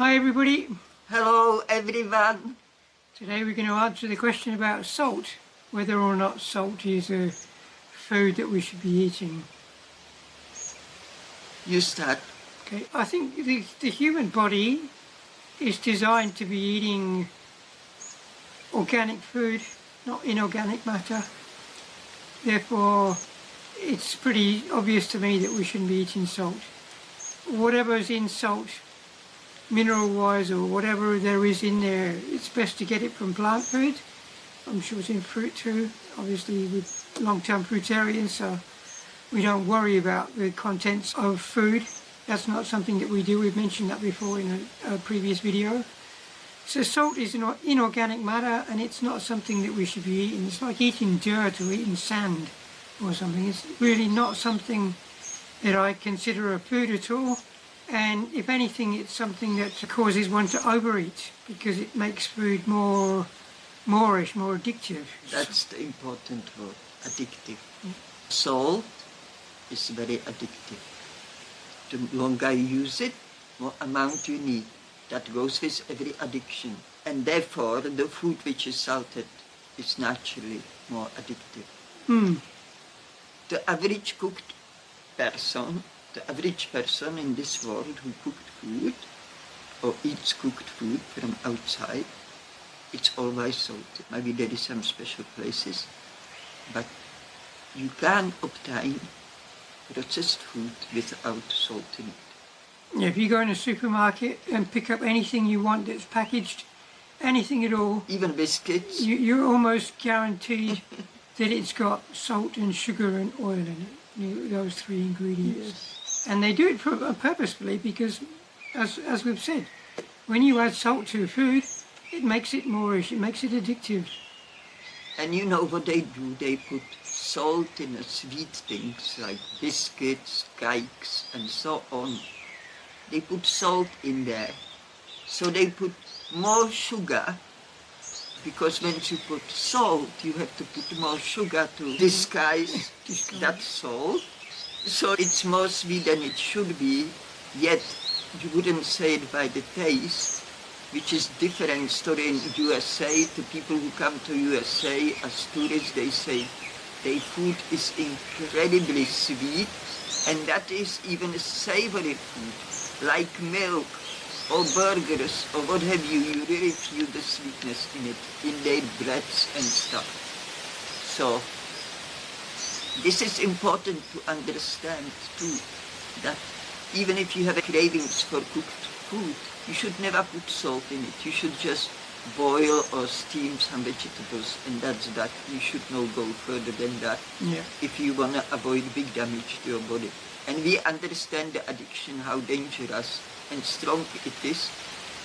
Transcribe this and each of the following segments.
Hi everybody. Hello everyone. Today we're going to answer the question about salt, whether or not salt is a food that we should be eating. You start. Okay, I think the human body is designed to be eating organic food, not inorganic matter. Therefore, it's pretty obvious to me that we shouldn't be eating salt. Whatever's in salt, mineral-wise or whatever there is in there, it's best to get it from plant food. I'm sure it's in fruit too. Obviously, we're long-term fruitarians, so we don't worry about the contents of food. That's not something that we do. We've mentioned that before in a previous video. So salt is an inorganic matter, and it's not something that we should be eating. It's like eating dirt or eating sand or something. It's really not something that I consider a food at all. And if anything, it's something that causes one to overeat because it makes food more addictive. That's the important word, addictive. Yeah. Salt is very addictive. The longer you use it, more amount you need. That goes with every addiction. And therefore, the food which is salted is naturally more addictive. The average cooked person, the average person in this world who cooked food or eats cooked food from outside, it's always salted. Maybe there is some special places, but you can't obtain processed food without salt in it. Yeah, if you go in a supermarket and pick up anything you want that's packaged, anything at all, even biscuits, you're almost guaranteed that it's got salt and sugar and oil in it, those three ingredients. Yes. And they do it purposefully because, as we've said, when you add salt to food, it makes it moreish, it makes it addictive. And you know what they do? They put salt in the sweet things like biscuits, cakes, and so on. They put salt in there. So they put more sugar, because when you put salt, you have to put more sugar to disguise that salt. So it's more sweet than it should be, yet you wouldn't say it by the taste, which is different story in USA. The people who come to USA as tourists, they say their food is incredibly sweet, and that is even a savory food, like milk or burgers or what have you. You really feel the sweetness in it, in their breads and stuff. So this is important to understand too, that even if you have cravings for cooked food, you should never put salt in it. You should just boil or steam some vegetables, and that's that. You should not go further than that, if you want to avoid big damage to your body. And we understand the addiction, how dangerous and strong it is.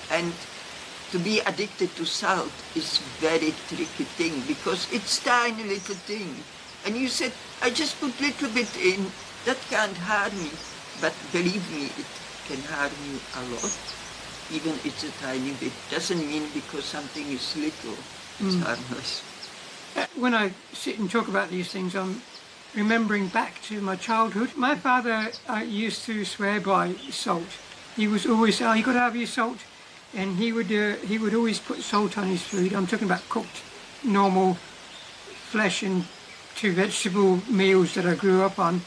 And to be addicted to salt is very tricky thing, because it's tiny little thing. And you said, I just put little bit in, that can't harm me. But believe me, it can harm you a lot. Even it's a tiny bit. Doesn't mean because something is little, it's harmless. When I sit and talk about these things, I'm remembering back to my childhood. My father used to swear by salt. He was always saying, you got to have your salt. And he would always put salt on his food. I'm talking about cooked, normal flesh and two vegetable meals that I grew up on.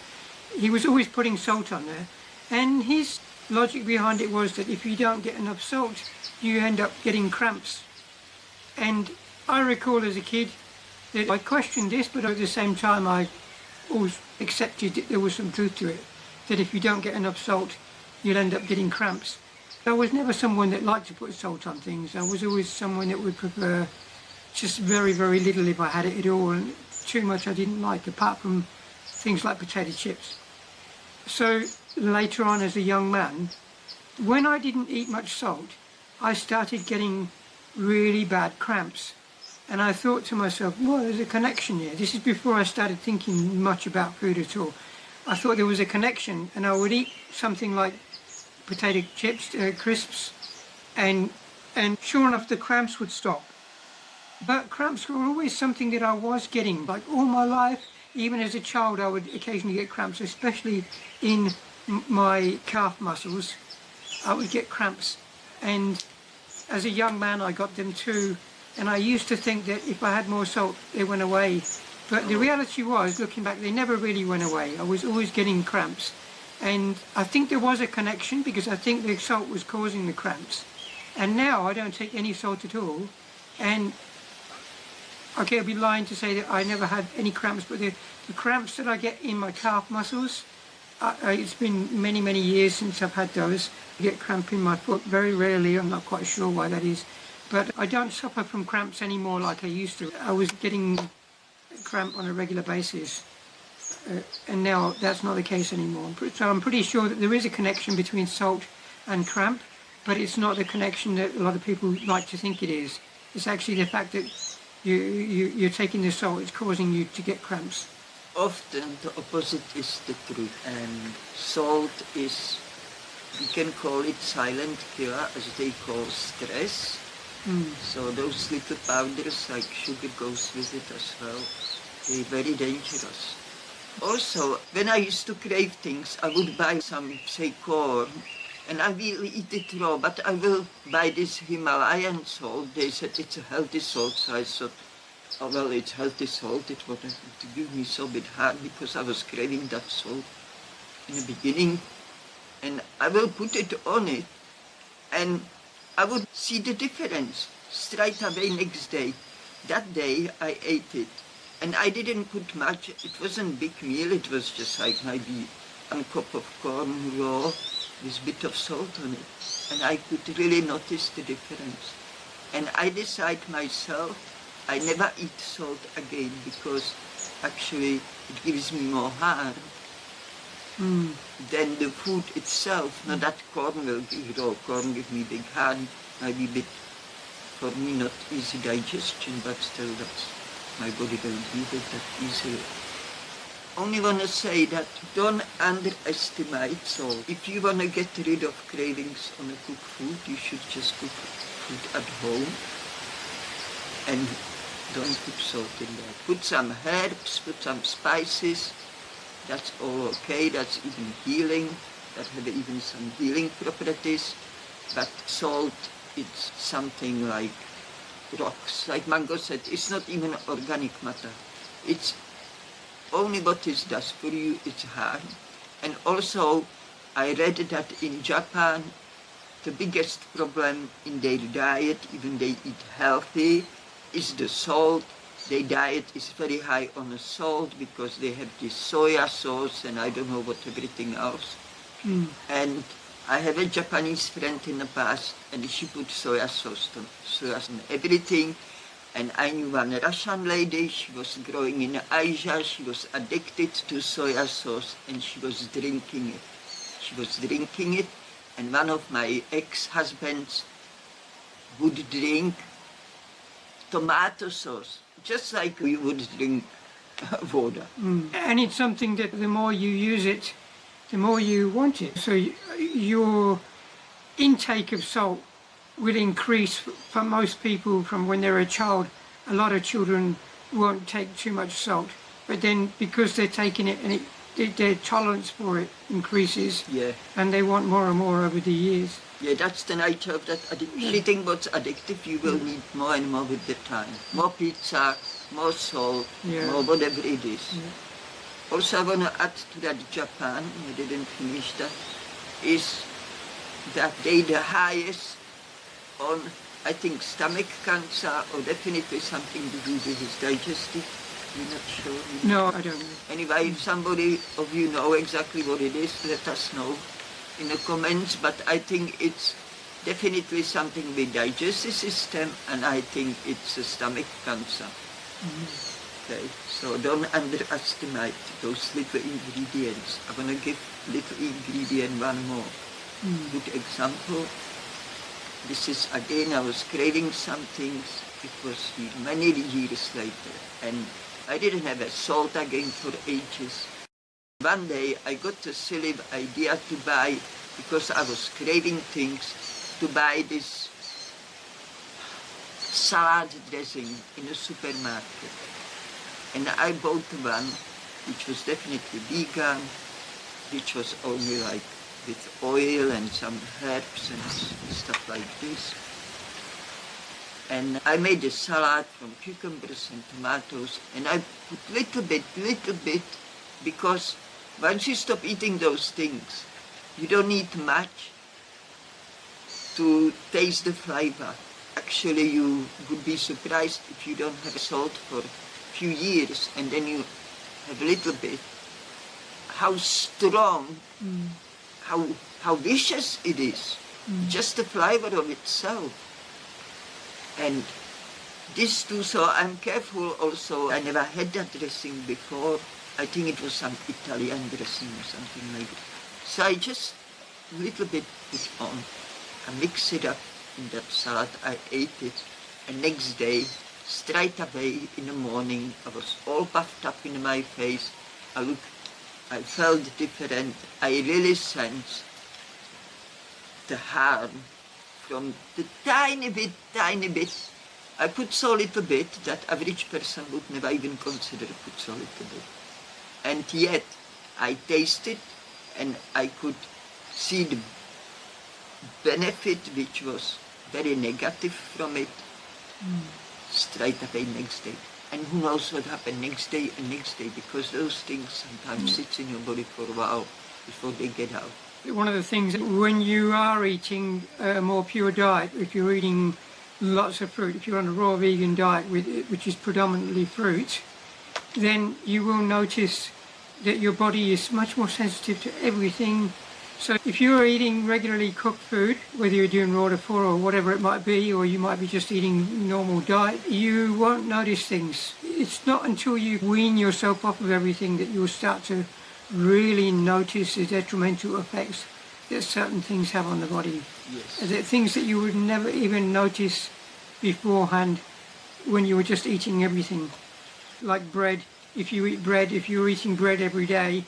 He was always putting salt on there. And his logic behind it was that if you don't get enough salt, you end up getting cramps. And I recall as a kid that I questioned this, but at the same time I always accepted that there was some truth to it, that if you don't get enough salt, you'll end up getting cramps. I was never someone that liked to put salt on things. I was always someone that would prefer just very, very little if I had it at all, and too much I didn't like, apart from things like potato chips. So later on as a young man, when I didn't eat much salt, I started getting really bad cramps. And I thought to myself, well, there's a connection here. This is before I started thinking much about food at all. I thought there was a connection, and I would eat something like potato chips, crisps, and sure enough the cramps would stop. But cramps were always something that I was getting, like all my life. Even as a child I would occasionally get cramps, especially in my calf muscles. I would get cramps. And as a young man, I got them too. And I used to think that if I had more salt, they went away. But the reality was, looking back, they never really went away. I was always getting cramps. And I think there was a connection because I think the salt was causing the cramps. And now I don't take any salt at all. And okay, I'd be lying to say that I never had any cramps, but the cramps that I get in my calf muscles, it's been many, many years since I've had those. I get cramp in my foot very rarely. I'm not quite sure why that is. But I don't suffer from cramps anymore like I used to. I was getting cramp on a regular basis. And now that's not the case anymore. So I'm pretty sure that there is a connection between salt and cramp, but it's not the connection that a lot of people like to think it is. It's actually the fact that you're taking the salt, it's causing you to get cramps. Often the opposite is the truth, and salt is, we can call it silent killer, as they call stress. So those little powders like sugar goes with it as well. They're very dangerous. Also, when I used to crave things, I would buy some, say, corn, and I will eat it raw, but I will buy this Himalayan salt. They said it's a healthy salt, so I thought, oh well, it's healthy salt. It would give me so bit hard because I was craving that salt in the beginning. And I will put it on it, and I would see the difference straight away next day. That day I ate it. And I didn't put much, it wasn't a big meal, it was just like maybe 1 cup of corn raw with a bit of salt on it. And I could really notice the difference. And I decided myself, I never eat salt again because actually it gives me more harm than the food itself. Not that corn will give raw, corn give me big harm, maybe a bit, for me not easy digestion, but still that's, my body don't need it that easily. Only want to say that don't underestimate salt. If you want to get rid of cravings on a cooked food, you should just cook food at home and don't put salt in there. Put some herbs, put some spices, that's all okay, that's even healing, that have even some healing properties. But salt, it's something like rocks. Like Mango said, it's not even organic matter. It's only what it does for you, it's harm. And also, I read that in Japan, the biggest problem in their diet, even they eat healthy, is the salt. Their diet is very high on the salt because they have this soya sauce and I don't know what everything else. And I have a Japanese friend in the past, and she put soya sauce on everything. And I knew one Russian lady, she was growing in Asia, she was addicted to soya sauce, and she was drinking it. She was drinking it, and one of my ex-husbands would drink tomato sauce, just like we would drink water. And it's something that the more you use it, the more you want it. So your intake of salt will increase for most people from when they're a child. A lot of children won't take too much salt, but then because they're taking it and their tolerance for it increases, and they want more and more over the years. Yeah, that's the nature of that addiction. Anything what's addictive, you will need more and more with the time. More pizza, more salt, more whatever it is. Also, I want to add to that Japan, I didn't finish that, is that they're the highest on, I think, stomach cancer, or definitely something to do with his digestive. You're not sure? No, I don't know. Anyway, if somebody of you know exactly what it is, let us know in the comments, but I think it's definitely something with digestive system, and I think it's a stomach cancer. Okay, so don't underestimate those little ingredients. I'm going to give little ingredient one more. Good example. This is again, I was craving some things. It was many years later, and I didn't have a salt again for ages. One day I got the silly idea to buy, because I was craving things, to buy this salad dressing in a supermarket. And I bought one which was definitely vegan, which was only like with oil and some herbs and stuff like this. And I made a salad from cucumbers and tomatoes, and I put little bit, because once you stop eating those things, you don't need much to taste the flavor. Actually, you would be surprised if you don't have salt for a few years, and then you have a little bit, how strong, how vicious it is, just the flavor of itself. And this too, so I'm careful also. I never had that dressing before. I think it was some Italian dressing or something like that. So I just a little bit put on. I mix it up in that salad. I ate it. And next day, straight away in the morning, I was all puffed up in my face. I felt different. I really sensed the harm from the tiny bit. I put so little bit that average person would never even consider put so little bit. And yet I tasted and I could see the benefit which was very negative from it straight away next day. And who knows what happened next day and next day, because those things sometimes sit in your body for a while before they get out. One of the things, when you are eating a more pure diet, if you're eating lots of fruit, if you're on a raw vegan diet which is predominantly fruit, then you will notice that your body is much more sensitive to everything. So if you're eating regularly cooked food, whether you're doing raw to four or whatever it might be, or you might be just eating normal diet, you won't notice things. It's not until you wean yourself off of everything that you'll start to really notice the detrimental effects that certain things have on the body. Yes. The things that you would never even notice beforehand when you were just eating everything. Like bread, if you're eating bread every day,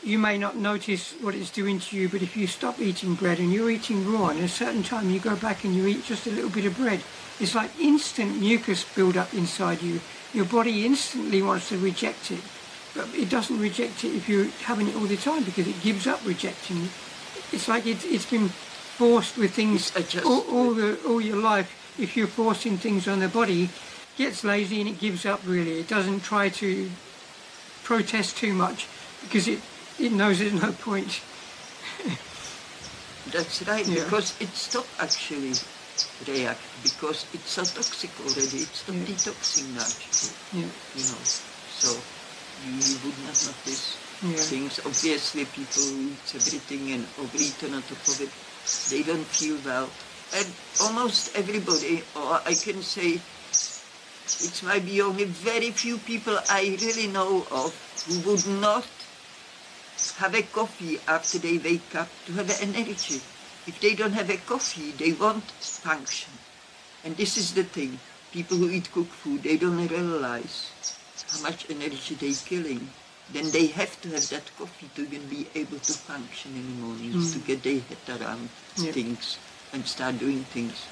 you may not notice what it's doing to you, but if you stop eating bread and you're eating raw, and at a certain time you go back and you eat just a little bit of bread, it's like instant mucus build up inside you. Your body instantly wants to reject it, but it doesn't reject it if you're having it all the time, because it gives up rejecting it. It's like it's been forced with things all your life. If you're forcing things on the body, it gets lazy and it gives up really. It doesn't try to protest too much because it knows there's no point. That's right, because it stopped actually react, because it's so toxic already. It's not detoxing naturally, you know. So you would not notice things. Obviously, people who eat everything and overeat on top of it, they don't feel well. And almost everybody, or I can say, it might be only very few people I really know of who would not have a coffee after they wake up to have energy. If they don't have a coffee, they won't function. And this is the thing. People who eat cooked food, they don't realize how much energy they're killing. Then they have to have that coffee to even be able to function in the mornings, to get their head around things and start doing things.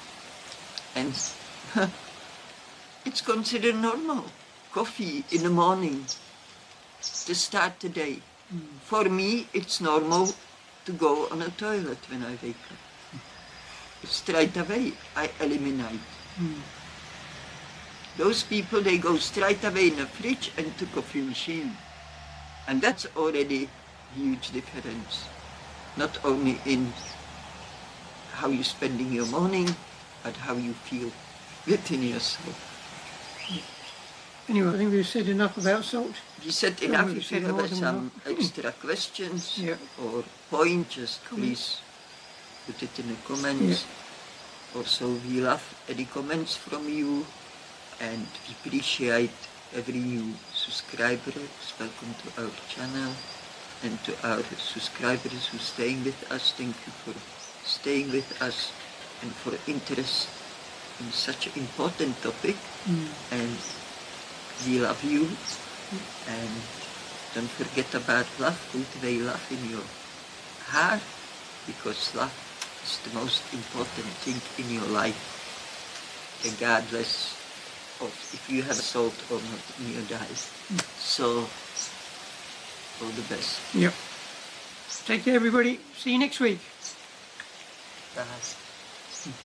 And it's considered normal. Coffee in the morning to start the day. For me, it's normal to go on a toilet when I wake up. Straight away, I eliminate. Those people, they go straight away in the fridge and to coffee machine. And that's already a huge difference. Not only in how you're spending your morning, but how you feel within yourself. Anyway, I think we've said enough about salt. We said enough. If you have some extra questions or points, just please put it in the comments. Also, we love any comments from you, and we appreciate every new subscriber. Welcome to our channel, and to our subscribers who are staying with us. Thank you for staying with us and for interest in such an important topic. And we love you, and don't forget about love. Put away love in your heart, because love is the most important thing in your life, regardless of if you have salt or not in your diet. So, all the best. Yep. Take care, everybody. See you next week. That's